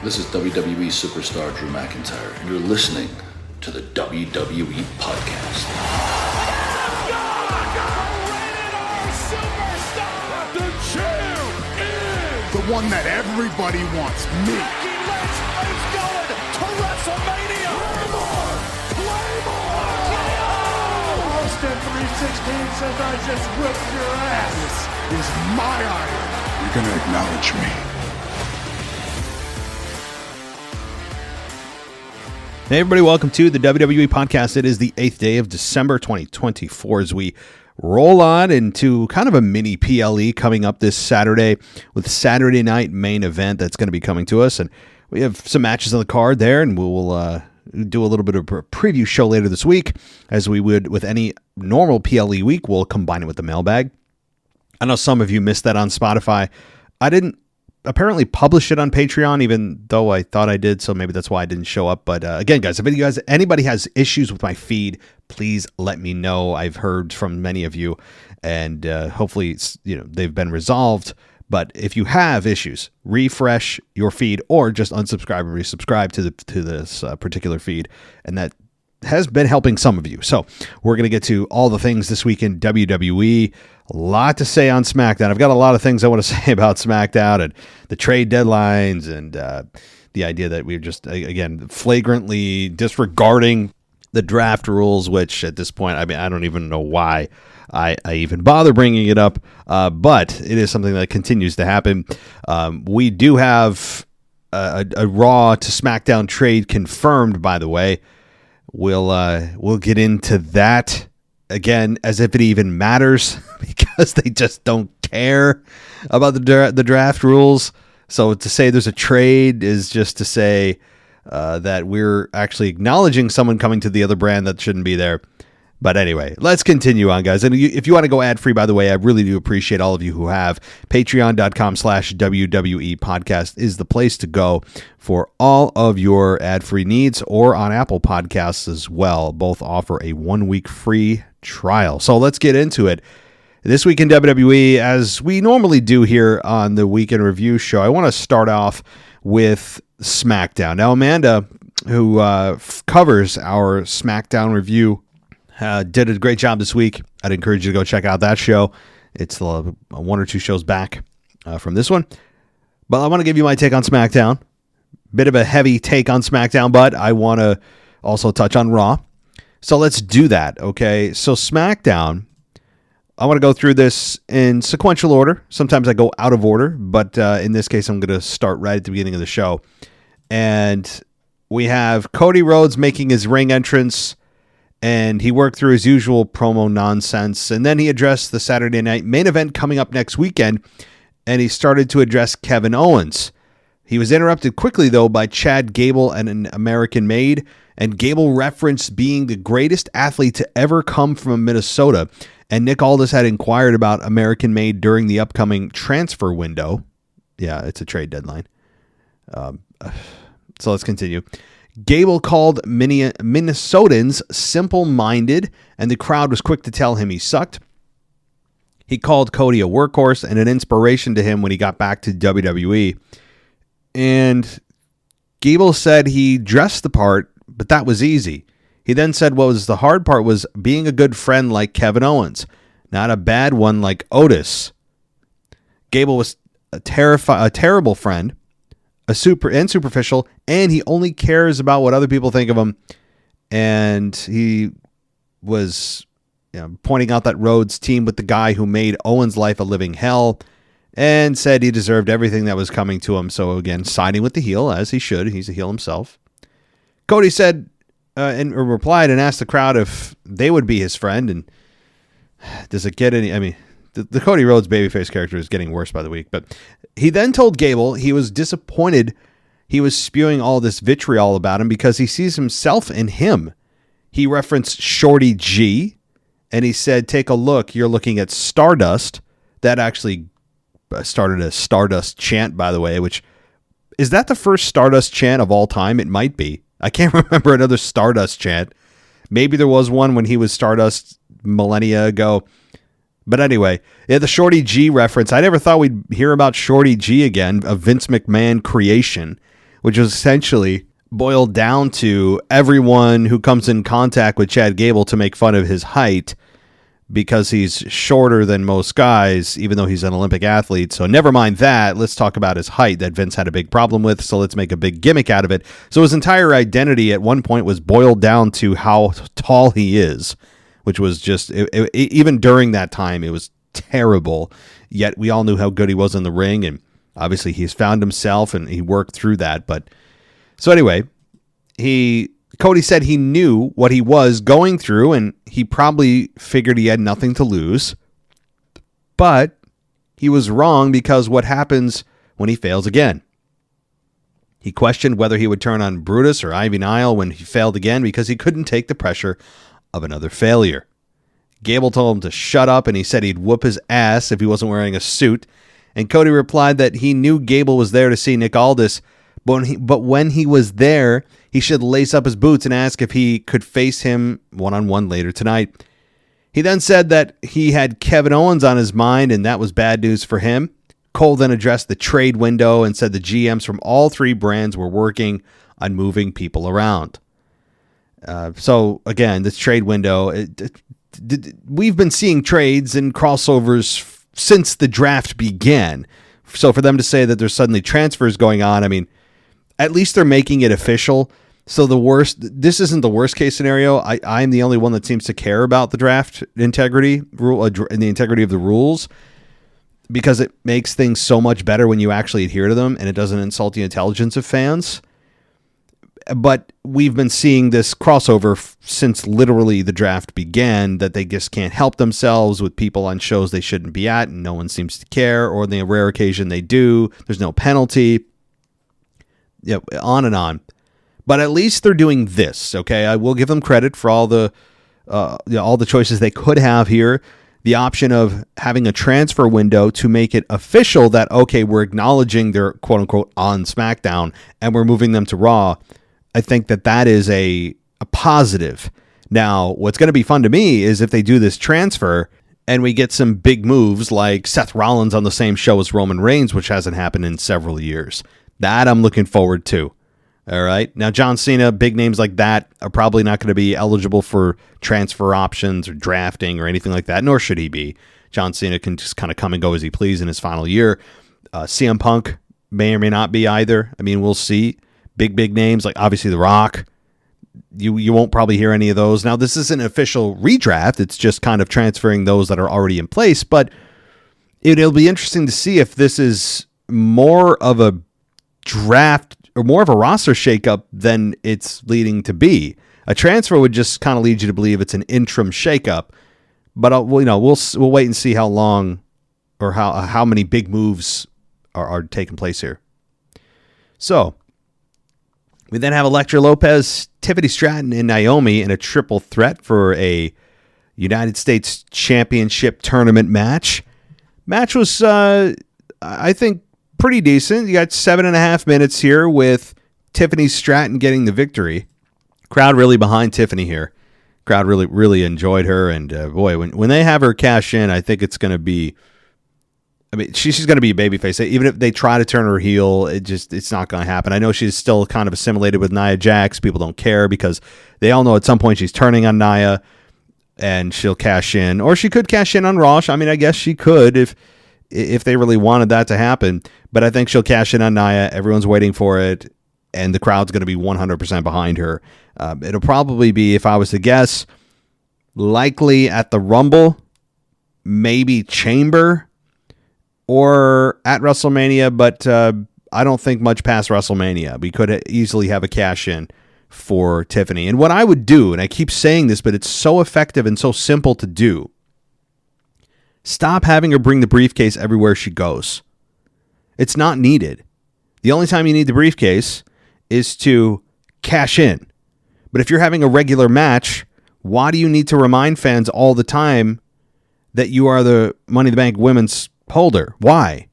This is WWE superstar Drew McIntyre, and you're listening to the WWE Podcast. The champ is the one that everybody wants, me. Let's go to WrestleMania. Claymore! Austin 316 says I just whipped your ass. This is my iron. You're gonna acknowledge me. Hey everybody, welcome to the WWE Podcast. It is the 8th day of December 2024 as we roll on into kind of a mini PLE coming up this Saturday with Saturday Night Main Event that's going to be coming to us. And we have some matches on the card there, and we'll do a little bit of a preview show later this week. As we would with any normal PLE week, we'll combine it with the mailbag. I know some of you missed that on Spotify. I didn't apparently publish it on Patreon, even though I thought I did, so maybe that's why I didn't show up. But again, guys, if anybody has issues with my feed, please let me know. I've heard from many of you, and hopefully they've been resolved. But if you have issues, refresh your feed or just unsubscribe and resubscribe to this particular feed, and that has been helping some of you. So we're going to get to all the things this week in WWE. A lot to say on SmackDown. I've got a lot of things I want to say about SmackDown and the trade deadlines and the idea that we're just, again, flagrantly disregarding the draft rules, which at this point, I mean, I don't even know why I even bother bringing it up, but it is something that continues to happen. We do have a Raw to SmackDown trade confirmed, by the way. We'll get into that. Again, as if it even matters, because they just don't care about the draft rules. So to say there's a trade is just to say that we're actually acknowledging someone coming to the other brand that shouldn't be there. But anyway, let's continue on, guys. And if you want to go ad-free, by the way, I really do appreciate all of you who have. Patreon.com/WWE Podcast is the place to go for all of your ad-free needs, or on Apple Podcasts as well. Both offer a 1-week free trial. So let's get into it. This week in WWE, as we normally do here on the Weekend Review show, I want to start off with SmackDown. Now, Amanda, who covers our SmackDown review, did a great job this week. I'd encourage you to go check out that show. It's one or two shows back from this one. But I want to give you my take on SmackDown. Bit of a heavy take on SmackDown, but I want to also touch on Raw. So let's do that, okay? So SmackDown, I want to go through this in sequential order. Sometimes I go out of order, but in this case, I'm going to start right at the beginning of the show. And we have Cody Rhodes making his ring entrance, and he worked through his usual promo nonsense. And then he addressed the Saturday Night Main Event coming up next weekend, and he started to address Kevin Owens. He was interrupted quickly, though, by Chad Gable and an American Made, and Gable referenced being the greatest athlete to ever come from Minnesota. And Nick Aldis had inquired about American Made during the upcoming transfer window. Yeah, it's a trade deadline. So let's continue. Gable called Minnesotans simple-minded, and the crowd was quick to tell him he sucked. He called Cody a workhorse and an inspiration to him when he got back to WWE. And Gable said he dressed the part, but that was easy. He then said what was the hard part was being a good friend like Kevin Owens, not a bad one like Otis. Gable was a terrible friend, superficial, and he only cares about what other people think of him. And he was pointing out that Rhodes teamed with the guy who made Owens' life a living hell, and said he deserved everything that was coming to him. So again, siding with the heel, as he should. He's a heel himself. Cody said and replied and asked the crowd if they would be his friend. And does it get any? I mean, the Cody Rhodes babyface character is getting worse by the week. But he then told Gable he was disappointed he was spewing all this vitriol about him because he sees himself in him. He referenced Shorty G, and he said, "Take a look. You're looking at Stardust." That actually started a Stardust chant, by the way, which is that the first Stardust chant of all time? It might be. I can't remember another Stardust chant. Maybe there was one when he was Stardust millennia ago. But anyway, yeah, the Shorty G reference. I never thought we'd hear about Shorty G again, a Vince McMahon creation, which was essentially boiled down to everyone who comes in contact with Chad Gable to make fun of his height because he's shorter than most guys, even though he's an Olympic athlete. So never mind that. Let's talk about his height that Vince had a big problem with. So let's make a big gimmick out of it. So his entire identity at one point was boiled down to how tall he is, which was just, even during that time, it was terrible. Yet we all knew how good he was in the ring. And obviously he's found himself and he worked through that. But so anyway, Cody said he knew what he was going through and he probably figured he had nothing to lose. But he was wrong because what happens when he fails again? He questioned whether he would turn on Brutus or Ivy Nile when he failed again because he couldn't take the pressure of another failure. Gable told him to shut up and he said he'd whoop his ass if he wasn't wearing a suit. And Cody replied that he knew Gable was there to see Nick Aldis, but when he was there, he should lace up his boots and ask if he could face him one-on-one later tonight. He then said that he had Kevin Owens on his mind, and that was bad news for him. Cole then addressed the trade window and said the GMs from all three brands were working on moving people around. So, again, this trade window, we've been seeing trades and crossovers since the draft began. So for them to say that there's suddenly transfers going on, I mean, at least they're making it official. So this isn't the worst case scenario. I'm the only one that seems to care about the draft integrity rule and the integrity of the rules because it makes things so much better when you actually adhere to them and it doesn't insult the intelligence of fans. But we've been seeing this crossover since literally the draft began, that they just can't help themselves with people on shows they shouldn't be at and no one seems to care, or on the rare occasion they do, there's no penalty. Yeah, on and on. But at least they're doing this, okay? I will give them credit for all the choices they could have here. The option of having a transfer window to make it official that, okay, we're acknowledging they're quote-unquote on SmackDown and we're moving them to Raw. I think that is a positive. Now, what's going to be fun to me is if they do this transfer and we get some big moves like Seth Rollins on the same show as Roman Reigns, which hasn't happened in several years. That I'm looking forward to. All right. Now, John Cena, big names like that are probably not going to be eligible for transfer options or drafting or anything like that, nor should he be. John Cena can just kind of come and go as he please in his final year. CM Punk may or may not be either. I mean, we'll see. Big names like obviously The Rock. You won't probably hear any of those. Now, this isn't an official redraft. It's just kind of transferring those that are already in place. But it'll be interesting to see if this is more of a draft or more of a roster shakeup than it's leading to be. A transfer would just kind of lead you to believe it's an interim shakeup. But we'll wait and see how long or how many big moves are taking place here. So we then have Elektra Lopez, Tiffany Stratton, and Naomi in a triple threat for a United States Championship tournament match. Match was, I think, pretty decent. You got 7.5 minutes here with Tiffany Stratton getting the victory. Crowd really behind Tiffany here. Crowd really enjoyed her, and boy, when they have her cash in, I think it's going to be. I mean, she's going to be a babyface. Even if they try to turn her heel, it's not going to happen. I know she's still kind of assimilated with Nia Jax. People don't care because they all know at some point she's turning on Nia, and she'll cash in, or she could cash in on Raw. I mean, I guess she could if they really wanted that to happen. But I think she'll cash in on Nia. Everyone's waiting for it, and the crowd's going to be 100% behind her. It'll probably be, if I was to guess, likely at the Rumble, maybe Chamber, or at WrestleMania, but I don't think much past WrestleMania. We could easily have a cash in for Tiffany. And what I would do, and I keep saying this, but it's so effective and so simple to do, stop having her bring the briefcase everywhere she goes. It's not needed. The only time you need the briefcase is to cash in. But if you're having a regular match, why do you need to remind fans all the time that you are the Money in the Bank women's holder? Why?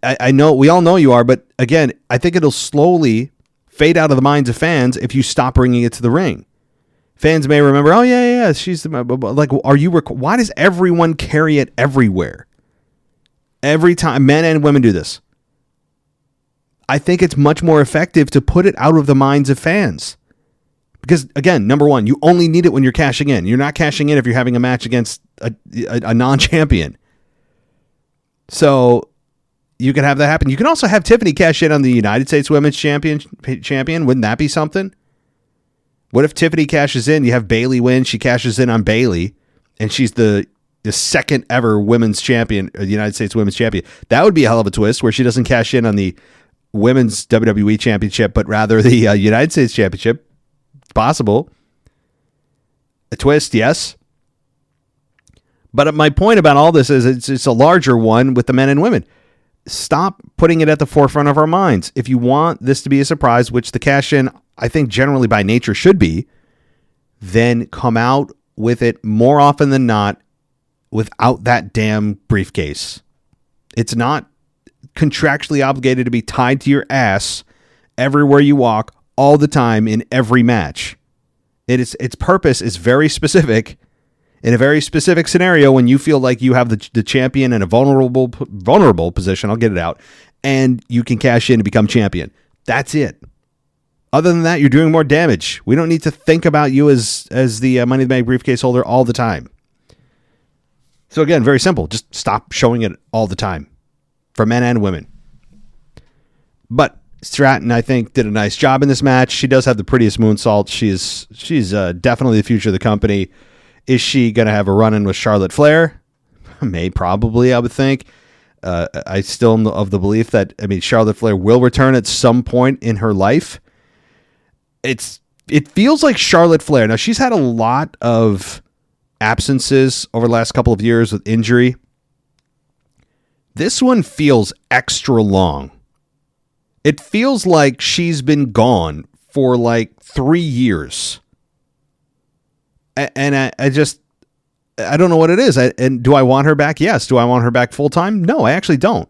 I know we all know you are, but again, I think it'll slowly fade out of the minds of fans if you stop bringing it to the ring. Fans may remember, oh yeah, she's like, why does everyone carry it everywhere? Every time, men and women do this. I think it's much more effective to put it out of the minds of fans. Because, again, number one, you only need it when you're cashing in. You're not cashing in if you're having a match against a non-champion. So you can have that happen. You can also have Tiffany cash in on the United States Women's Champion. Wouldn't that be something? What if Tiffany cashes in? You have Bayley win. She cashes in on Bayley, and she's the second ever women's champion, or the United States Women's Champion. That would be a hell of a twist where she doesn't cash in on the Women's WWE Championship, but rather the United States Championship. Possible. A twist, yes. But my point about all this is it's a larger one with the men and women. Stop putting it at the forefront of our minds. If you want this to be a surprise, which the cash-in, I think generally by nature should be, then come out with it more often than not without that damn briefcase. It's not contractually obligated to be tied to your ass everywhere you walk all the time in every match. Its purpose is very specific in a very specific scenario when you feel like you have the champion in a vulnerable position. I'll get it out. And you can cash in and become champion. That's it. Other than that, you're doing more damage. We don't need to think about you as the Money in the Bank briefcase holder all the time. So again, very simple. Just stop showing it all the time for men and women. But Stratton, I think, did a nice job in this match. She does have the prettiest moonsault. She's definitely the future of the company. Is she going to have a run-in with Charlotte Flair? Probably, I would think. I still am of the belief that, Charlotte Flair will return at some point in her life. It feels like Charlotte Flair. Now, she's had a lot of absences over the last couple of years with injury. This one feels extra long. It feels like she's been gone for like 3 years. And I don't know what it is. And do I want her back? Yes. Do I want her back full time? No, I actually don't.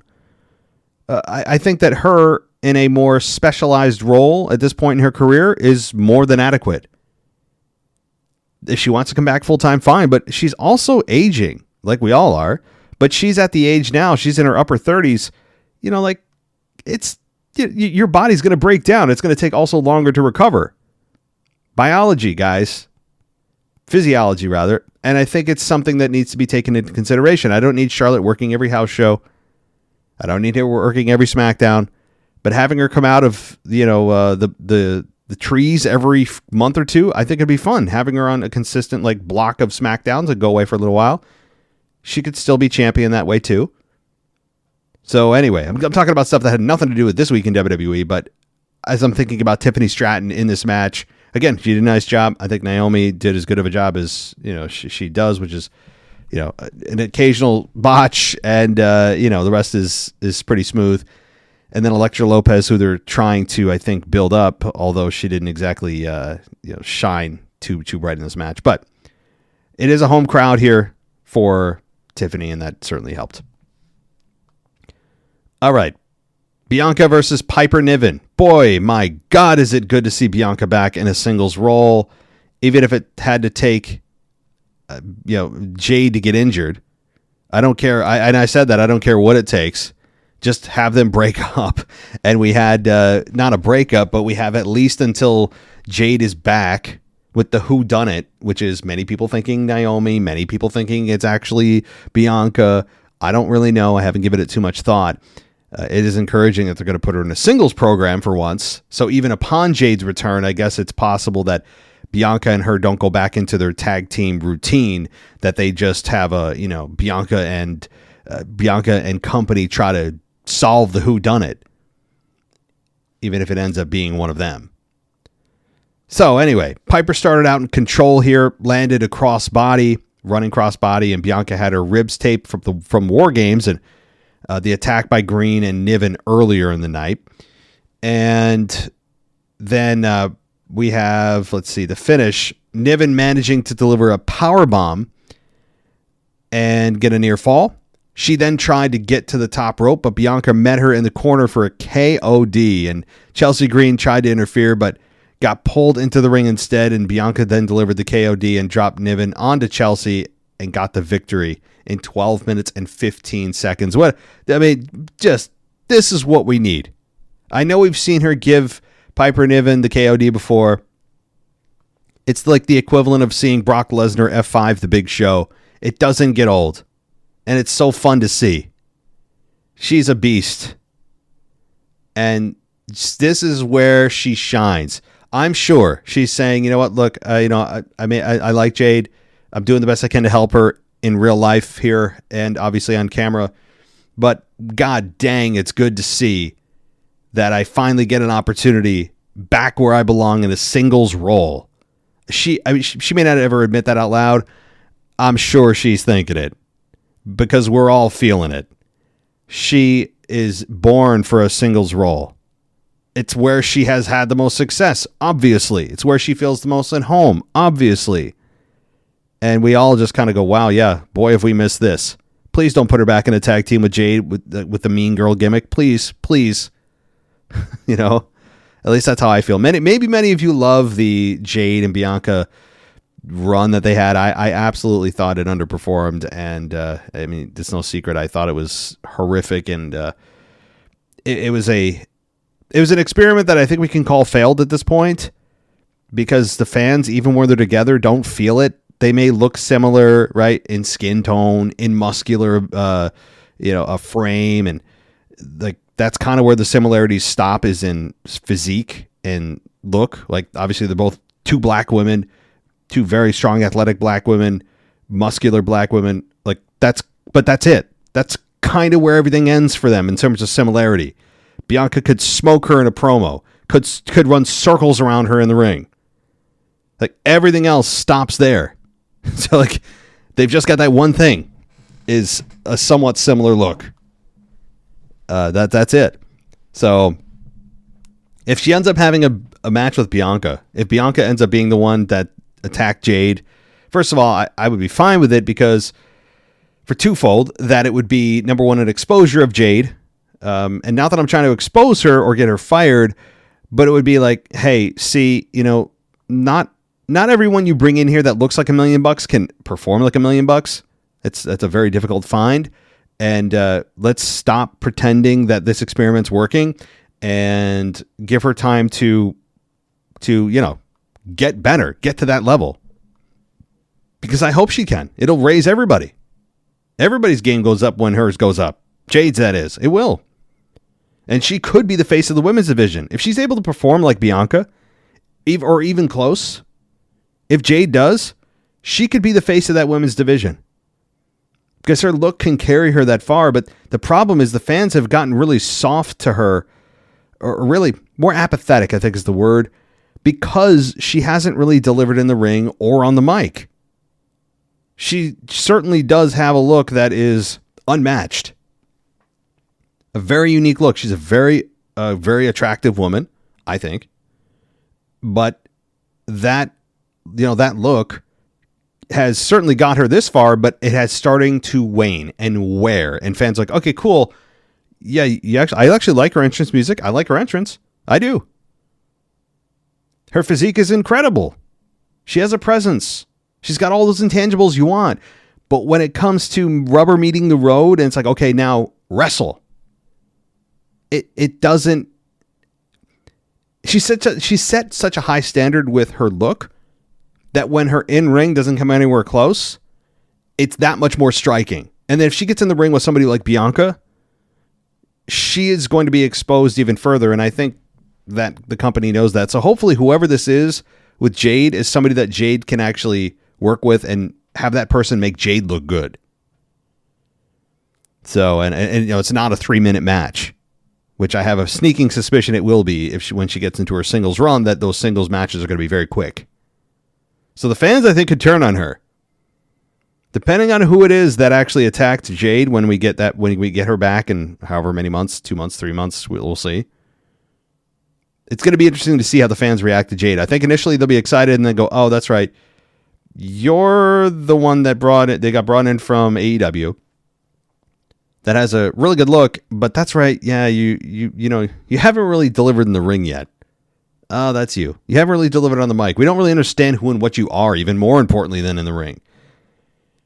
I think that her in a more specialized role at this point in her career is more than adequate. If she wants to come back full time, fine. But she's also aging, like we all are. But she's at the age now. She's in her upper 30s. Your body's going to break down. It's going to take also longer to recover. Biology, guys. Physiology, rather. And I think it's something that needs to be taken into consideration. I don't need Charlotte working every house show. I don't need her working every SmackDown. But having her come out of the trees every month or two, I think it'd be fun. Having her on a consistent block of SmackDowns and go away for a little while. She could still be champion that way too. So anyway, I'm talking about stuff that had nothing to do with this week in WWE, but as I'm thinking about Tiffany Stratton in this match, again, she did a nice job. I think Naomi did as good of a job as she does, which is an occasional botch, and the rest is pretty smooth. And then Elektra Lopez, who they're trying to, I think, build up, although she didn't exactly shine too bright in this match. But it is a home crowd here for Tiffany, and that certainly helped. All right. Bianca versus Piper Niven. Boy, my God, is it good to see Bianca back in a singles role, even if it had to take, Jade to get injured. I don't care. I said that I don't care what it takes. Just have them break up. And we had not a breakup, but we have at least until Jade is back with the whodunit, which is many people thinking Naomi, many people thinking it's actually Bianca. I don't really know. I haven't given it too much thought. It is encouraging that they're going to put her in a singles program for once. So even upon Jade's return, I guess it's possible that Bianca and her don't go back into their tag team routine, that they just have Bianca and company try to solve the whodunit, even if it ends up being one of them. So anyway, Piper started out in control here, landed a running crossbody, and Bianca had her ribs taped from War Games and the attack by Green and Niven earlier in the night. And then we have, the finish. Niven managing to deliver a power bomb and get a near fall. She then tried to get to the top rope, but Bianca met her in the corner for a KOD. And Chelsea Green tried to interfere, but got pulled into the ring instead. And Bianca then delivered the KOD and dropped Niven onto Chelsea and got the victory in 12 minutes and 15 seconds. This is what we need. I know we've seen her give Piper Niven the KOD before. It's like the equivalent of seeing Brock Lesnar F5 the Big Show. It doesn't get old. And it's so fun to see. She's a beast. And this is where she shines. I'm sure she's saying, you know what, look, I like Jade. I'm doing the best I can to help her in real life here and obviously on camera. But god dang, it's good to see that I finally get an opportunity back where I belong in a singles role. She may not ever admit that out loud. I'm sure she's thinking it because we're all feeling it. She is born for a singles role. It's where she has had the most success, obviously. It's where she feels the most at home, obviously. And we all just kind of go, wow, yeah, boy, if we missed this. Please don't put her back in a tag team with Jade with the mean girl gimmick. Please. You know, at least that's how I feel. Maybe many of you love the Jade and Bianca run that they had. I absolutely thought it underperformed. And I mean, it's no secret. I thought it was horrific. And it was an experiment that I think we can call failed at this point because the fans, even when they're together, don't feel it. They may look similar, right, in skin tone, in muscular, a frame, and like that's kind of where the similarities stop is in physique and look. Like obviously they're both two black women, two very strong athletic black women, muscular black women. Like that's it. That's kind of where everything ends for them in terms of similarity. Bianca could smoke her in a promo, could run circles around her in the ring. Like everything else stops there. So like they've just got that one thing is a somewhat similar look. That's it. So if she ends up having a match with Bianca, if Bianca ends up being the one that attacked Jade, first of all, I would be fine with it because for twofold, that it would be number one, an exposure of Jade. And not that I'm trying to expose her or get her fired, but it would be like, hey, see, not everyone you bring in here that looks like $1 million can perform like $1 million. That's a very difficult find. And let's stop pretending that this experiment's working and give her time to get better, get to that level. Because I hope she can. It'll raise everybody. Everybody's game goes up when hers goes up. Jade's, that is. It will. And she could be the face of the women's division. If she's able to perform like Bianca, or even close, if Jade does, she could be the face of that women's division. Because her look can carry her that far. But the problem is the fans have gotten really soft to her, or really more apathetic, I think is the word, because she hasn't really delivered in the ring or on the mic. She certainly does have a look that is unmatched. A very unique look. She's a very attractive woman, I think. But that look has certainly got her this far, but it has starting to wane and wear. And fans are like, okay, cool. Yeah, I actually like her entrance music. I like her entrance. I do. Her physique is incredible. She has a presence. She's got all those intangibles you want. But when it comes to rubber meeting the road and it's like, okay, now wrestle. It doesn't. She set such a high standard with her look that when her in-ring doesn't come anywhere close, it's that much more striking. And then if she gets in the ring with somebody like Bianca, she is going to be exposed even further. And I think that the company knows that. So hopefully whoever this is with Jade is somebody that Jade can actually work with and have that person make Jade look good. So, and it's not a 3-minute match, which I have a sneaking suspicion it will be when she gets into her singles run, that those singles matches are going to be very quick. So the fans, I think, could turn on her. Depending on who it is that actually attacked Jade when we get her back in however many months, 2 months, 3 months, we'll see. It's going to be interesting to see how the fans react to Jade. I think initially they'll be excited and then go, oh, that's right. You're the one that they got brought in from AEW. That has a really good look, but that's right. Yeah, you haven't really delivered in the ring yet. Oh, that's you. You haven't really delivered on the mic. We don't really understand who and what you are, even more importantly than in the ring.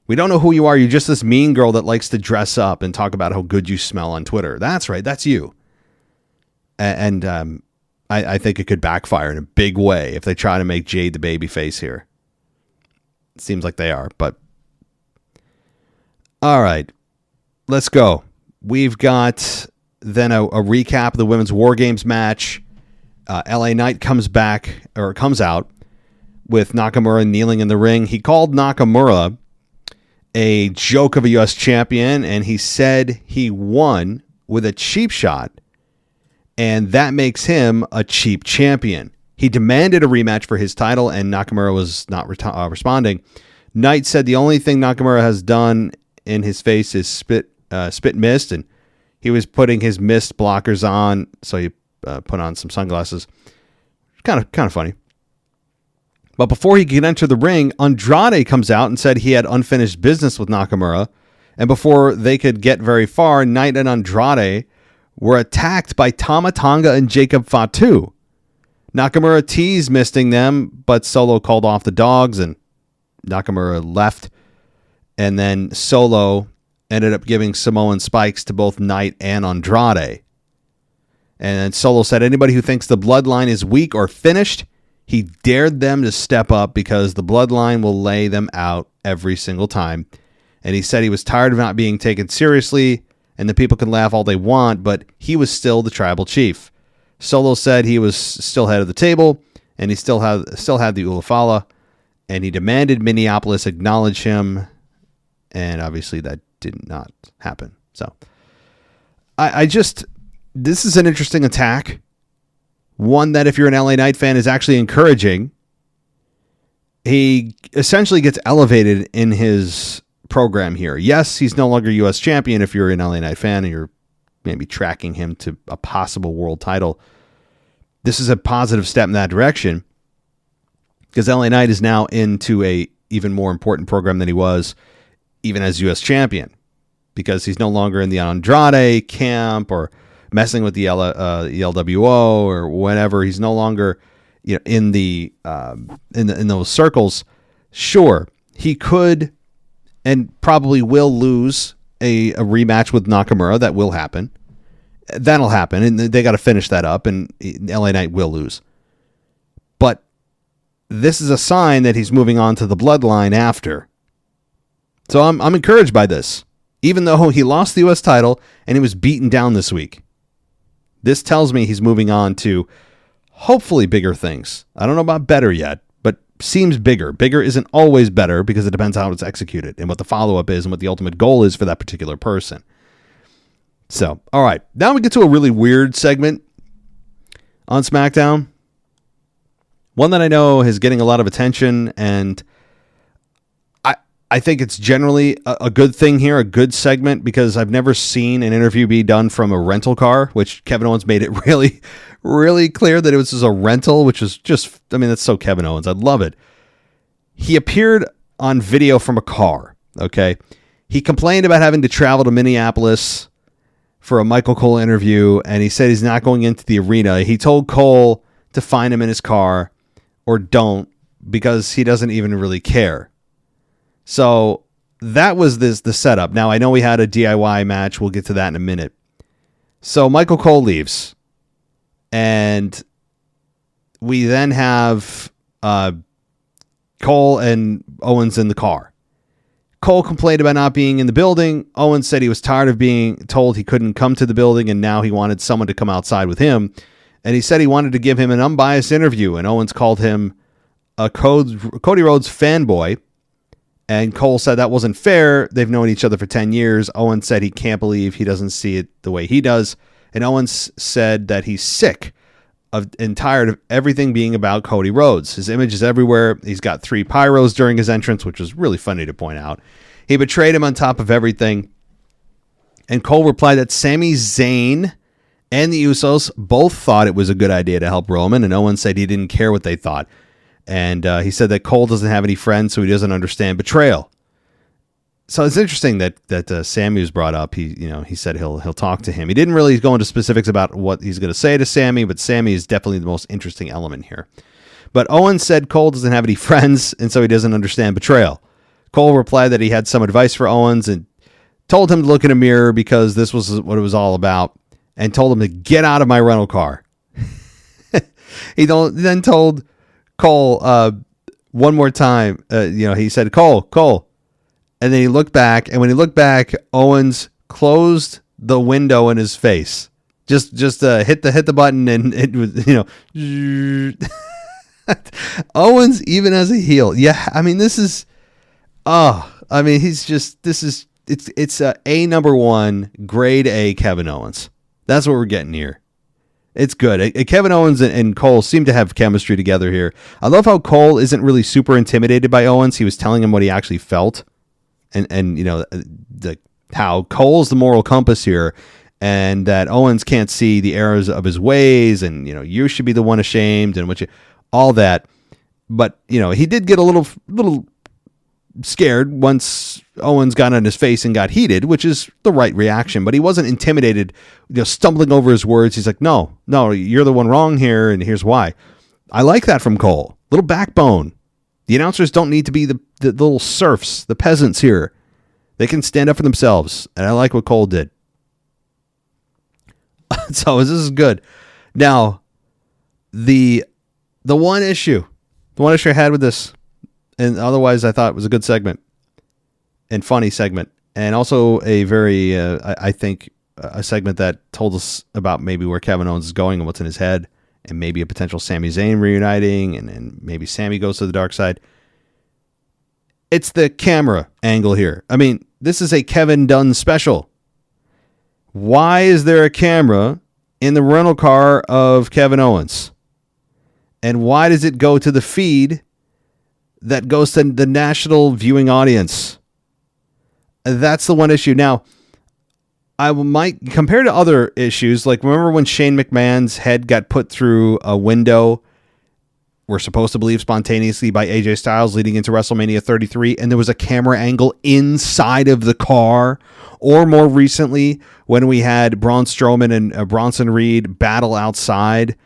We don't know who you are. You're just this mean girl that likes to dress up and talk about how good you smell on Twitter. That's right. That's you. And I think it could backfire in a big way if they try to make Jade the babyface here. It seems like they are, but all right, let's go. We've got then a recap of the Women's War Games match. LA Knight comes out with Nakamura kneeling in the ring. He called Nakamura a joke of a U.S. champion, and he said he won with a cheap shot, and that makes him a cheap champion. He demanded a rematch for his title, and Nakamura was not responding. Knight said the only thing Nakamura has done in his face is spit mist, and he was putting his mist blockers on, so he put on some sunglasses. Kind of funny. But before he could enter the ring, Andrade comes out and said he had unfinished business with Nakamura, and before they could get very far, Knight and Andrade were attacked by Tama Tonga and Jacob Fatu. Nakamura teased misting them, but Solo called off the dogs, and Nakamura left. And then Solo ended up giving Samoan spikes to both Knight and Andrade. And then Solo said anybody who thinks the bloodline is weak or finished, he dared them to step up because the bloodline will lay them out every single time. And he said he was tired of not being taken seriously, and the people can laugh all they want, but he was still the tribal chief. Solo said he was still head of the table, and he still had the Ulafala, and he demanded Minneapolis acknowledge him, and obviously that did not happen. So this is an interesting attack. One that if you're an LA Knight fan is actually encouraging. He essentially gets elevated in his program here. Yes, he's no longer U.S. champion if you're an LA Knight fan and you're maybe tracking him to a possible world title. This is a positive step in that direction because LA Knight is now into a even more important program than he was even as U.S. champion, because he's no longer in the Andrade camp or messing with the LWO or whatever. He's no longer, in those circles. Sure, he could and probably will lose a rematch with Nakamura. That will happen. That'll happen, and they got to finish that up, and LA Knight will lose. But this is a sign that he's moving on to the bloodline after. So I'm encouraged by this, even though he lost the U.S. title and he was beaten down this week. This tells me he's moving on to hopefully bigger things. I don't know about better yet, but seems bigger. Bigger isn't always better because it depends on how it's executed and what the follow-up is and what the ultimate goal is for that particular person. So, all right. Now we get to a really weird segment on SmackDown. One that I know is getting a lot of attention, and I think it's generally a good thing here, a good segment, because I've never seen an interview be done from a rental car, which Kevin Owens made it really, really clear that it was just a rental, which is just, that's so Kevin Owens. I love it. He appeared on video from a car, okay? He complained about having to travel to Minneapolis for a Michael Cole interview, and he said he's not going into the arena. He told Cole to find him in his car or don't, because he doesn't even really care. So that was the setup. Now, I know we had a DIY match. We'll get to that in a minute. So Michael Cole leaves, and we then have Cole and Owens in the car. Cole complained about not being in the building. Owens said he was tired of being told he couldn't come to the building, and now he wanted someone to come outside with him. And he said he wanted to give him an unbiased interview, and Owens called him a Cody Rhodes fanboy. And Cole said that wasn't fair. They've known each other for 10 years. Owens said he can't believe he doesn't see it the way he does. And Owens said that he's sick and tired of everything being about Cody Rhodes. His image is everywhere. He's got 3 pyros during his entrance, which was really funny to point out. He betrayed him on top of everything. And Cole replied that Sami Zayn and the Usos both thought it was a good idea to help Roman. And Owens said he didn't care what they thought. And he said that Cole doesn't have any friends, so he doesn't understand betrayal. So it's interesting that Sammy was brought up. He said he'll talk to him. He didn't really go into specifics about what he's going to say to Sammy, but Sammy is definitely the most interesting element here. But Owens said Cole doesn't have any friends, and so he doesn't understand betrayal. Cole replied that he had some advice for Owens and told him to look in a mirror because this was what it was all about. and told him to get out of my rental car. He then told Cole one more time, he said, Cole. And then he looked back, and when he looked back, Owens closed the window in his face. Just hit the button, and it was, Owens, even as a heel. Yeah, I mean, he's just, it's a number one, grade A Kevin Owens. That's what we're getting here. It's good. Kevin Owens and Cole seem to have chemistry together here. I love how Cole isn't really super intimidated by Owens. He was telling him what he actually felt. And how Cole's the moral compass here, and that Owens can't see the errors of his ways, and you should be the one ashamed, and all that. But he did get a little scared once Owens got on his face and got heated, which is the right reaction. But he wasn't intimidated, stumbling over his words. He's like, no, you're the one wrong here, and here's why. I like that from Cole. Little backbone. The announcers don't need to be the little serfs, the peasants here. They can stand up for themselves, and I like what Cole did. So this is good. Now, the one issue I had with this, and otherwise I thought it was a good segment and funny segment, and also a very, I think, a segment that told us about maybe where Kevin Owens is going and what's in his head, and maybe a potential Sami Zayn reuniting, and maybe Sami goes to the dark side. It's the camera angle here. I mean, this is a Kevin Dunn special. Why is there a camera in the rental car of Kevin Owens? And why does it go to the feed that goes to the national viewing audience? That's the one issue. Now, I might compare to other issues, like remember when Shane McMahon's head got put through a window, we're supposed to believe spontaneously, by AJ Styles leading into WrestleMania 33, and there was a camera angle inside of the car? Or more recently, when we had Braun Strowman and Bronson Reed battle outside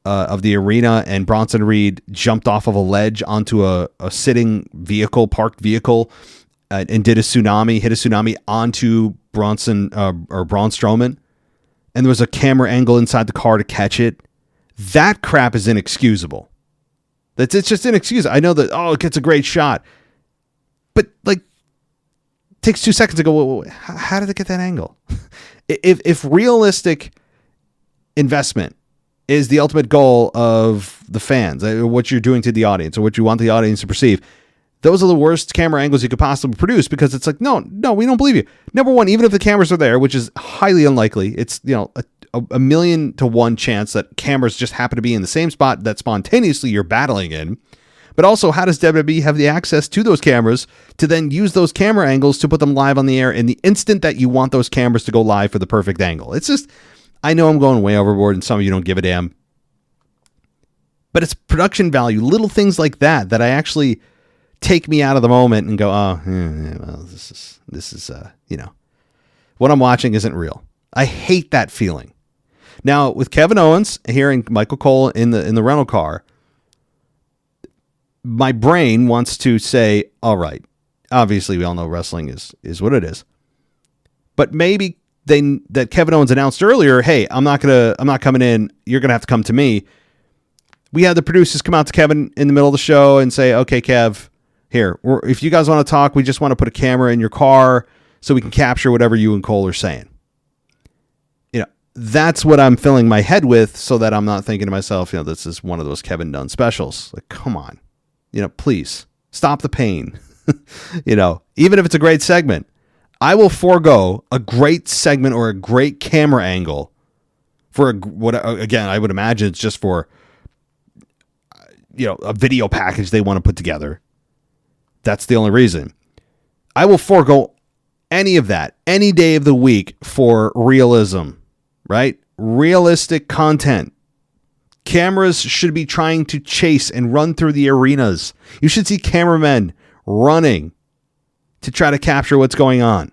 of the arena, and Bronson Reed jumped off of a ledge onto a sitting vehicle, parked vehicle, and hit a tsunami onto Braun Strowman, and there was a camera angle inside the car to catch it. That crap is inexcusable. It's just inexcusable. I know that, it gets a great shot, but takes 2 seconds to go, how did it get that angle? If realistic investment is the ultimate goal of the fans, what you're doing to the audience, or what you want the audience to perceive, those are the worst camera angles you could possibly produce, because it's like, no, we don't believe you. Number one, even if the cameras are there, which is highly unlikely, it's, a million to one chance that cameras just happen to be in the same spot that spontaneously you're battling in. But also, how does WWE have the access to those cameras to then use those camera angles to put them live on the air in the instant that you want those cameras to go live for the perfect angle? It's just, I know I'm going way overboard and some of you don't give a damn, but it's production value, little things like that I actually take me out of the moment and go, well, this is what I'm watching isn't real. I hate that feeling. Now, with Kevin Owens, hearing Michael Cole in the rental car, my brain wants to say, all right, obviously we all know wrestling is what it is, but maybe that Kevin Owens announced earlier, hey, I'm not coming in. You're going to have to come to me. We had the producers come out to Kevin in the middle of the show and say, okay, Kev, here, if you guys want to talk, we just want to put a camera in your car so we can capture whatever you and Cole are saying. That's what I'm filling my head with, so that I'm not thinking to myself, this is one of those Kevin Dunn specials. Like, come on, please stop the pain. Even if it's a great segment, I will forego a great segment or a great camera angle for again, I would imagine it's just for, a video package they want to put together. That's the only reason. I will forego any of that any day of the week for realism. Right? Realistic content. Cameras should be trying to chase and run through the arenas. You should see cameramen running to try to capture what's going on,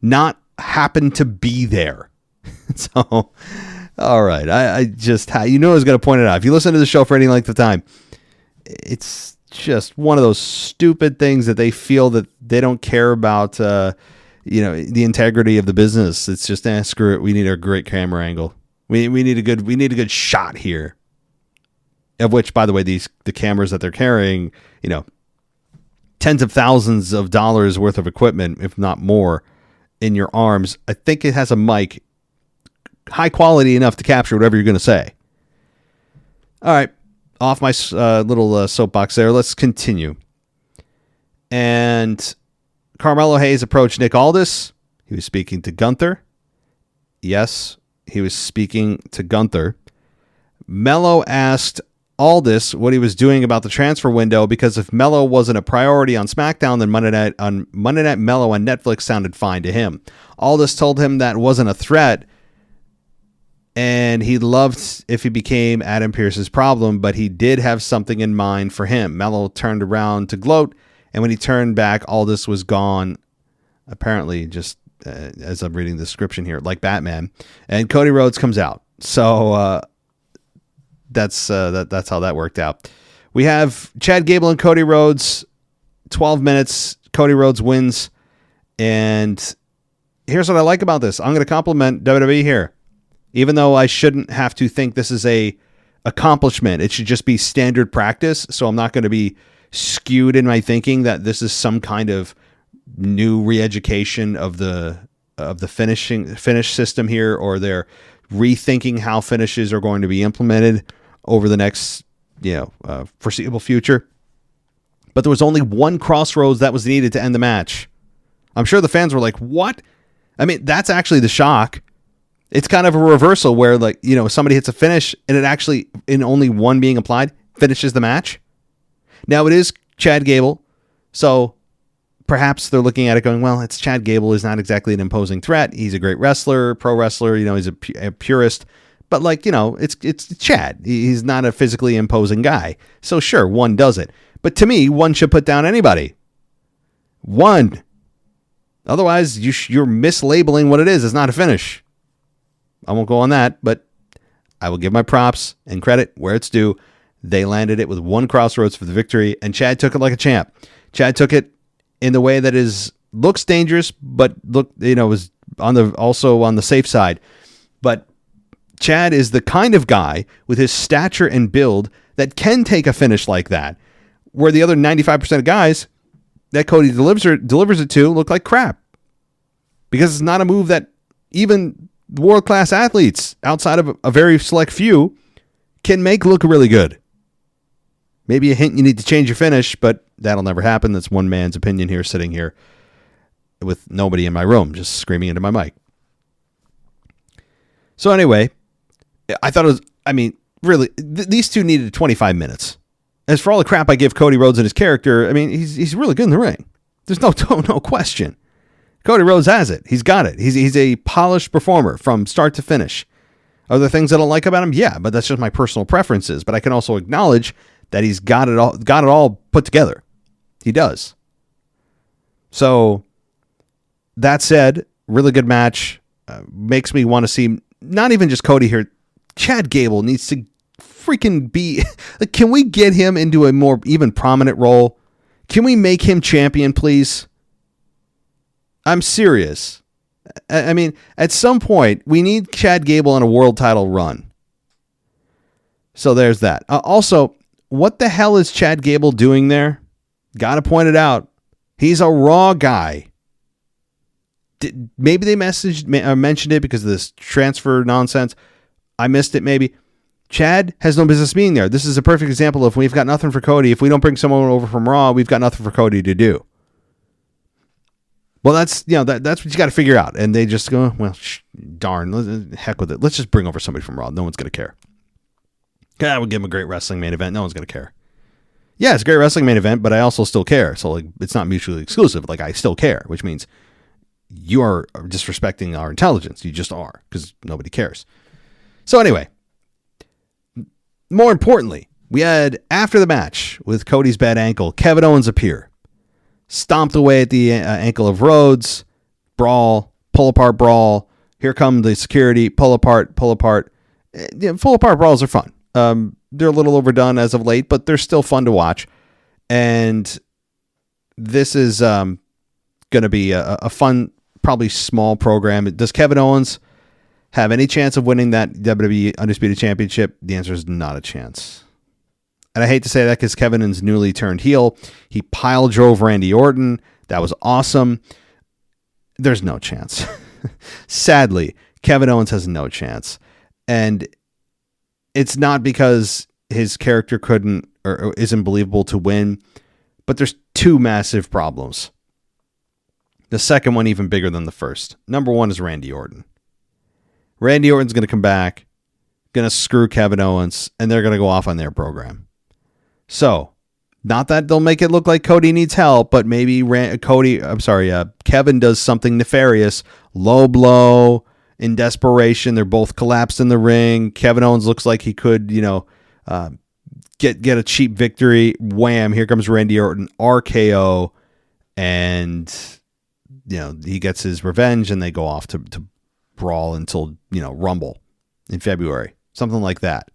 not happen to be there. So, all right. I just, I was going to point it out. If you listen to the show for any length of time, it's just one of those stupid things that they feel that they don't care about, the integrity of the business. It's just, screw it. We need a great camera angle. We need a good shot here. Of which, by the way, the cameras that they're carrying, tens of thousands of dollars worth of equipment, if not more, in your arms. I think it has a mic high quality enough to capture whatever you're going to say. All right, off my little soapbox there. Let's continue. And Carmelo Hayes approached Nick Aldis. He was speaking to Gunther. Yes, he was speaking to Gunther. Melo asked Aldis what he was doing about the transfer window, because if Melo wasn't a priority on SmackDown, then Monday Night Melo on Netflix sounded fine to him. Aldis told him that wasn't a threat, and he loved if he became Adam Pearce's problem, but he did have something in mind for him. Melo turned around to gloat, and when he turned back, Aldis was gone. Apparently, just as I'm reading the description here, like Batman. And Cody Rhodes comes out. So that's how that worked out. We have Chad Gable and Cody Rhodes. 12 minutes. Cody Rhodes wins. And here's what I like about this. I'm going to compliment WWE here. Even though I shouldn't have to think this is a accomplishment, it should just be standard practice. So I'm not going to be skewed in my thinking that this is some kind of new re-education of the finish system here, or they're rethinking how finishes are going to be implemented over the next foreseeable future. But there was only one crossroads that was needed to end the match. I'm sure the fans were like, what? I mean, that's actually the shock. It's kind of a reversal where, somebody hits a finish and it actually, in only one being applied, finishes the match. Now it is Chad Gable, so perhaps they're looking at it going, well, it's Chad Gable. He's not exactly an imposing threat. He's a great wrestler, pro wrestler. He's a purist. But it's Chad. He's not a physically imposing guy. So sure, one does it. But to me, one should put down anybody. One. Otherwise, you're mislabeling what it is. It's not a finish. I won't go on that, but I will give my props and credit where it's due. They landed it with one crossroads for the victory, and Chad took it like a champ. Chad took it in the way that looks dangerous, but was also on the safe side. But Chad is the kind of guy with his stature and build that can take a finish like that, where the other 95% of guys that Cody delivers it to look like crap, because it's not a move that even world-class athletes outside of a very select few can make look really good. Maybe a hint you need to change your finish, but that'll never happen. That's one man's opinion here, sitting here with nobody in my room, just screaming into my mic. So anyway, I thought it was, really, these two needed 25 minutes. As for all the crap I give Cody Rhodes and his character, he's really good in the ring. There's no question. Cody Rhodes has it. He's got it. He's a polished performer from start to finish. Are there things I don't like about him? Yeah, but that's just my personal preferences. But I can also acknowledge that he's got it all put together. He does. So that said, really good match. Makes me want to see not even just Cody here. Chad Gable needs to freaking be. Can we get him into a more even prominent role? Can we make him champion, please? I'm serious. At some point, we need Chad Gable on a world title run. So there's that. Also, what the hell is Chad Gable doing there? Gotta point it out. He's a Raw guy. Maybe they mentioned it because of this transfer nonsense. I missed it maybe. Chad has no business being there. This is a perfect example of we've got nothing for Cody. If we don't bring someone over from Raw, we've got nothing for Cody to do. Well, that's what you got to figure out. And they just go, well, darn, heck with it. Let's just bring over somebody from Raw. No one's going to care. I would give him a great wrestling main event. No one's going to care. Yeah, it's a great wrestling main event, but I also still care. So it's not mutually exclusive. I still care, which means you are disrespecting our intelligence. You just are, because nobody cares. So anyway, more importantly, we had, after the match with Cody's bad ankle, Kevin Owens appear. Stomped away at the ankle of Rhodes. Brawl. Pull apart brawl. Here come the security. Pull apart. Pull apart. Pull apart brawls are fun. They're a little overdone as of late, but they're still fun to watch. And this is going to be a fun probably small program. Does Kevin Owens have any chance of winning that WWE Undisputed Championship? The answer is not a chance. And I hate to say that because Kevin is newly turned heel. He pile drove Randy Orton. That was awesome. There's no chance. Sadly, Kevin Owens has no chance. And it's not because his character couldn't or isn't believable to win, but there's two massive problems. The second one even bigger than the first. Number one is Randy Orton. Randy Orton's going to come back, going to screw Kevin Owens, and they're going to go off on their program. So, not that they'll make it look like Cody needs help, but maybe Kevin does something nefarious, low blow, in desperation. They're both collapsed in the ring. Kevin Owens looks like he could, get a cheap victory. Wham! Here comes Randy Orton, RKO, and he gets his revenge, and they go off to brawl until Rumble in February, something like that.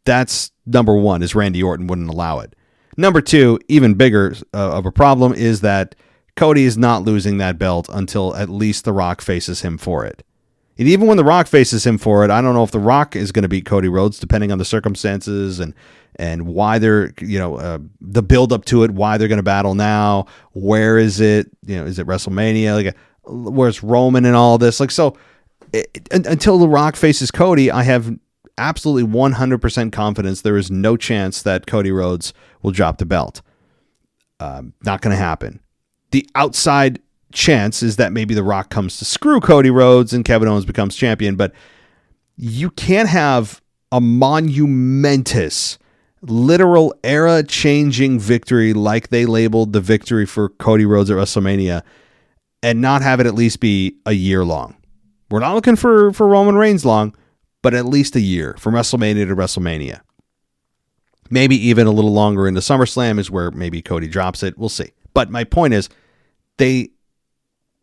That's number one, is Randy Orton wouldn't allow it. Number two, even bigger of a problem, is that Cody is not losing that belt until at least The Rock faces him for it. And even when The Rock faces him for it, I don't know if The Rock is going to beat Cody Rhodes, depending on the circumstances and why they're, the build up to it, why they're going to battle now. Where is it? Is it WrestleMania? Where's Roman and all this? Until The Rock faces Cody, I have absolutely 100% confidence there is no chance that Cody Rhodes will drop the belt. Not going to happen. The outside chance is that maybe The Rock comes to screw Cody Rhodes and Kevin Owens becomes champion, but you can't have a monumentous, literal era-changing victory like they labeled the victory for Cody Rhodes at WrestleMania and not have it at least be a year long. We're not looking for Roman Reigns long, but at least a year from WrestleMania to WrestleMania. Maybe even a little longer into SummerSlam is where maybe Cody drops it. We'll see. But my point is, they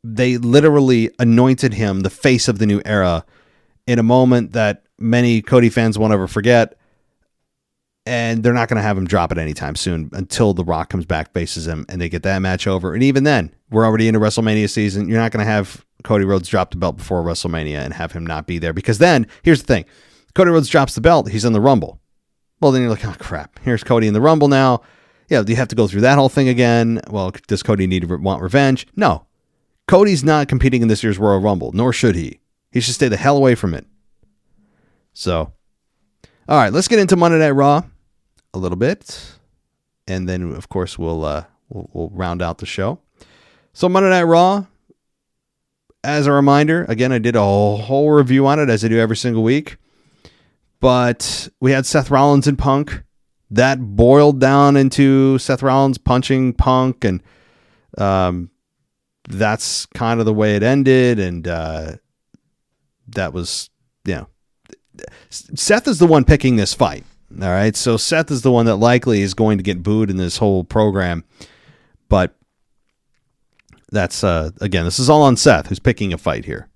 literally anointed him the face of the new era in a moment that many Cody fans won't ever forget. And they're not going to have him drop it anytime soon until The Rock comes back, faces him, and they get that match over. And even then, we're already into WrestleMania season. You're not going to have Cody Rhodes drop the belt before WrestleMania and have him not be there. Because then, here's the thing. Cody Rhodes drops the belt. He's in the Rumble. Well, then you're like, oh, crap. Here's Cody in the Rumble now. Yeah, do you have to go through that whole thing again? Well, does Cody want revenge? No. Cody's not competing in this year's Royal Rumble, nor should he. He should stay the hell away from it. So, all right, let's get into Monday Night Raw a little bit, and then, of course, we'll round out the show. So, Monday Night Raw, as a reminder, again, I did a whole review on it, as I do every single week, but we had Seth Rollins and Punk. That boiled down into Seth Rollins punching Punk, and that's kind of the way it ended, and that was, Seth is the one picking this fight, all right? So Seth is the one that likely is going to get booed in this whole program, but that's, again, this is all on Seth, who's picking a fight here.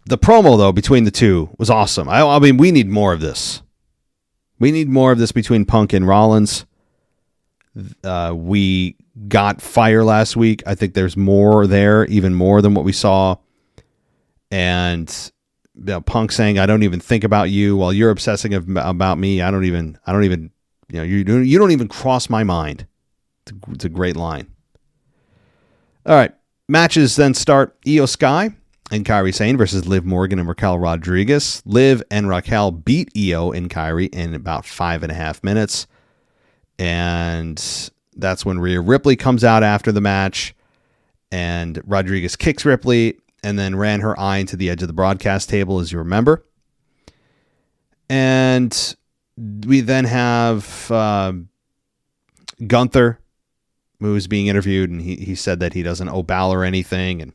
The promo, though, between the two was awesome. I mean, we need more of this. We need more of this between Punk and Rollins. We got fire last week. I think there's more there, even more than what we saw. And Punk saying, "I don't even think about you while you're obsessing about me. I don't even. You don't even cross my mind." It's a great line. All right, matches then start. Io Sky and Kairi Sane versus Liv Morgan and Raquel Rodriguez. Liv and Raquel beat Io and Kairi in about 5.5 minutes. And that's when Rhea Ripley comes out after the match. And Rodriguez kicks Ripley and then ran her eye into the edge of the broadcast table, as you remember. And we then have Gunther, who's being interviewed, and he said that he doesn't owe Balor anything. And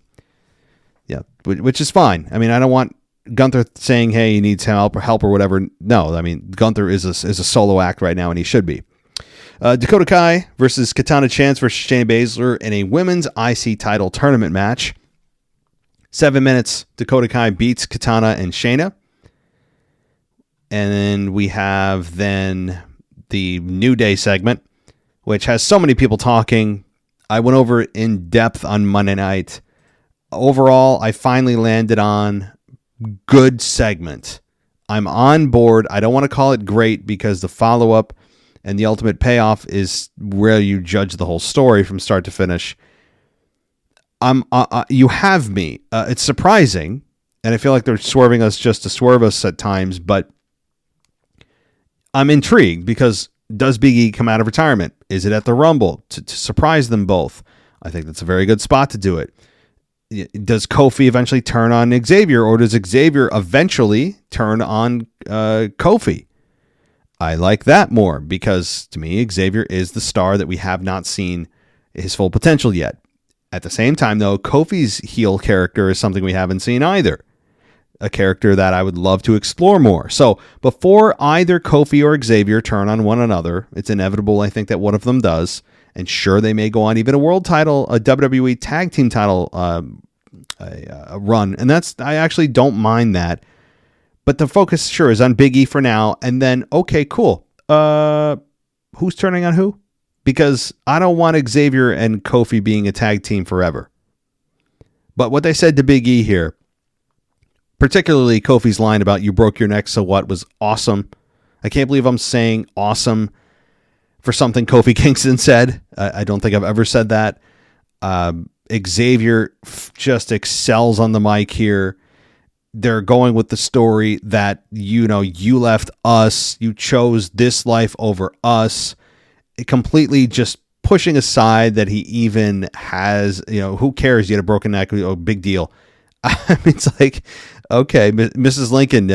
yeah, which is fine. I mean, I don't want Gunther saying, hey, he needs help or whatever. No, I mean, Gunther is a solo act right now, and he should be. Dakota Kai versus Katana Chance versus Shayna Baszler in a women's IC title tournament match. 7 minutes, Dakota Kai beats Katana and Shayna. And then we have the New Day segment, which has so many people talking. I went over it in depth on Monday night. Overall, I finally landed on good segment. I'm on board. I don't want to call it great because the follow-up and the ultimate payoff is where you judge the whole story from start to finish. You have me. It's surprising, and I feel like they're swerving us just to swerve us at times, but I'm intrigued because does Big E come out of retirement? Is it at the Rumble to surprise them both? I think that's a very good spot to do it. Does Kofi eventually turn on Xavier, or does Xavier eventually turn on Kofi? I like that more because to me, Xavier is the star that we have not seen his full potential yet. At the same time, though, Kofi's heel character is something we haven't seen either. A character that I would love to explore more. So before either Kofi or Xavier turn on one another, it's inevitable, I think, that one of them does. And sure, they may go on even a world title, a WWE tag team title a run. And I actually don't mind that. But the focus, sure, is on Big E for now. And then, okay, cool. Who's turning on who? Because I don't want Xavier and Kofi being a tag team forever. But what they said to Big E here, particularly Kofi's line about "you broke your neck, so what," was awesome. I can't believe I'm saying awesome for something Kofi Kingston said. I don't think I've ever said that. Xavier just excels on the mic here. They're going with the story that, you left us, you chose this life over us. It completely just pushing aside that he even has, who cares? You had a broken neck. Oh, big deal. I mean, it's like, okay, Mrs. Lincoln,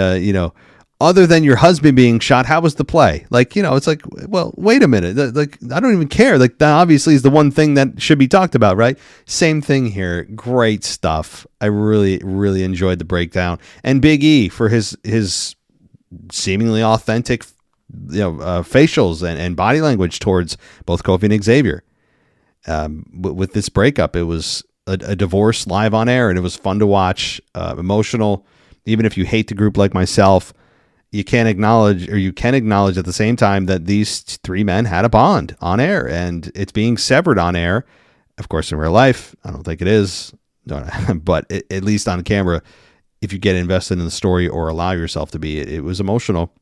other than your husband being shot, how was the play? Like, it's like, well, wait a minute. Like, I don't even care. Like, that obviously is the one thing that should be talked about, right? Same thing here. Great stuff. I really, really enjoyed the breakdown. And Big E for his seemingly authentic, facials and body language towards both Kofi and Xavier. With this breakup, it was a divorce live on air, and it was fun to watch, emotional. Even if you hate the group like myself, you can acknowledge at the same time that these three men had a bond on air, and it's being severed on air. Of course, in real life, I don't think it is, but at least on camera, if you get invested in the story or allow yourself to be, it was emotional.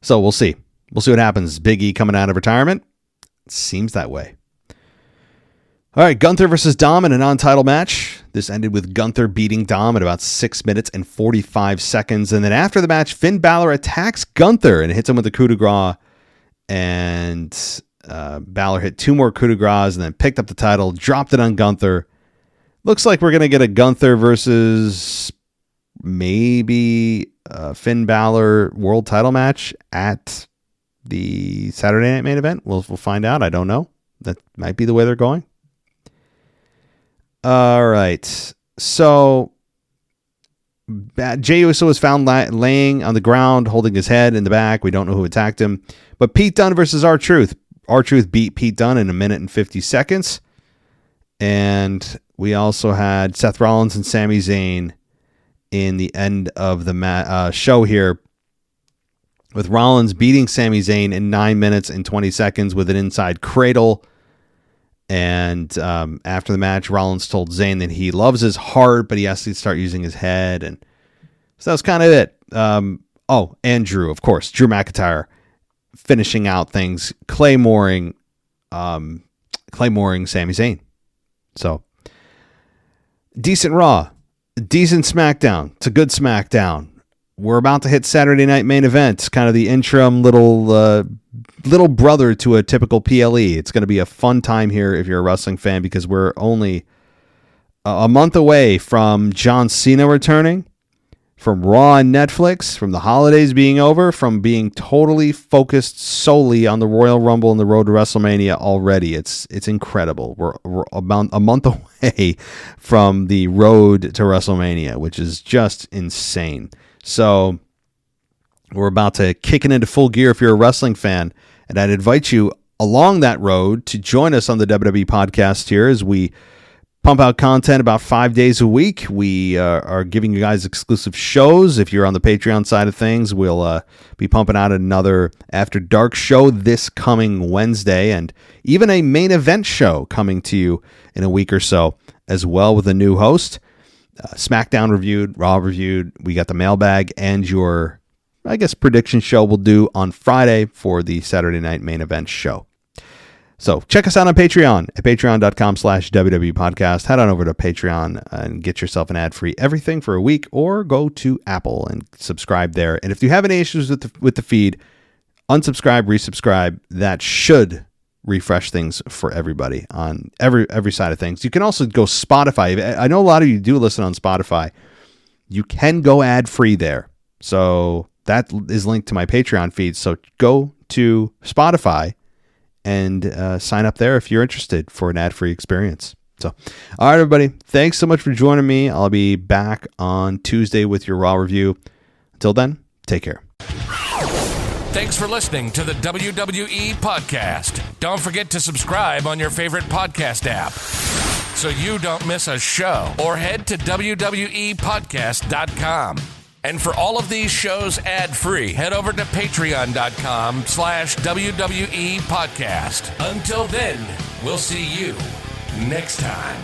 So we'll see. We'll see what happens. Big E coming out of retirement. It seems that way. All right, Gunther versus Dom in a non-title match. This ended with Gunther beating Dom at about 6 minutes and 45 seconds. And then after the match, Finn Balor attacks Gunther and hits him with a coup de grace. And Balor hit 2 more coup de grace and then picked up the title, dropped it on Gunther. Looks like we're going to get a Gunther versus maybe Finn Balor world title match at the Saturday Night Main Event. We'll find out. I don't know. That might be the way they're going. All right. So Jey Uso was found laying on the ground, holding his head in the back. We don't know who attacked him. But Pete Dunne versus R-Truth. R-Truth beat Pete Dunne in 1 minute and 50 seconds. And we also had Seth Rollins and Sami Zayn in the end of the show here, with Rollins beating Sami Zayn in 9 minutes and 20 seconds with an inside cradle. And after the match, Rollins told Zayn that he loves his heart, but he has to start using his head. And so that's kind of it. And Drew, of course. Drew McIntyre finishing out things, claymoring Sami Zayn. So, decent Raw. Decent SmackDown. It's a good SmackDown. We're about to hit Saturday Night Main Event, kind of the interim little brother to a typical PLE. It's going to be a fun time here if you're a wrestling fan, because we're only a month away from John Cena returning, from Raw and Netflix, from the holidays being over, from being totally focused solely on the Royal Rumble and the road to WrestleMania already. It's incredible. We're about a month away from the road to WrestleMania, which is just insane. So we're about to kick it into full gear if you're a wrestling fan. And I'd invite you along that road to join us on the WWE podcast here as we pump out content about 5 days a week. We are giving you guys exclusive shows. If you're on the Patreon side of things, we'll be pumping out another After Dark show this coming Wednesday, and even a main event show coming to you in a week or so as well, with a new host. SmackDown reviewed, Raw reviewed. We got the mailbag and your, I guess, prediction show we'll do on Friday for the Saturday night main event show. So check us out on Patreon at patreon.com/WWE podcast. Head on over to Patreon and get yourself an ad-free everything for a week, or go to Apple and subscribe there. And if you have any issues with the feed, unsubscribe, resubscribe. That should refresh things for everybody on every side of things. You can also go Spotify. I know a lot of you do listen on Spotify. You can go ad-free there. So that is linked to my Patreon feed. So go to Spotify and sign up there if you're interested for an ad-free experience. So, all right, everybody. Thanks so much for joining me. I'll be back on Tuesday with your Raw review. Until then, take care. Thanks for listening to the WWE Podcast. Don't forget to subscribe on your favorite podcast app so you don't miss a show, or head to WWEpodcast.com. And for all of these shows ad-free, head over to patreon.com/WWE Podcast. Until then, we'll see you next time.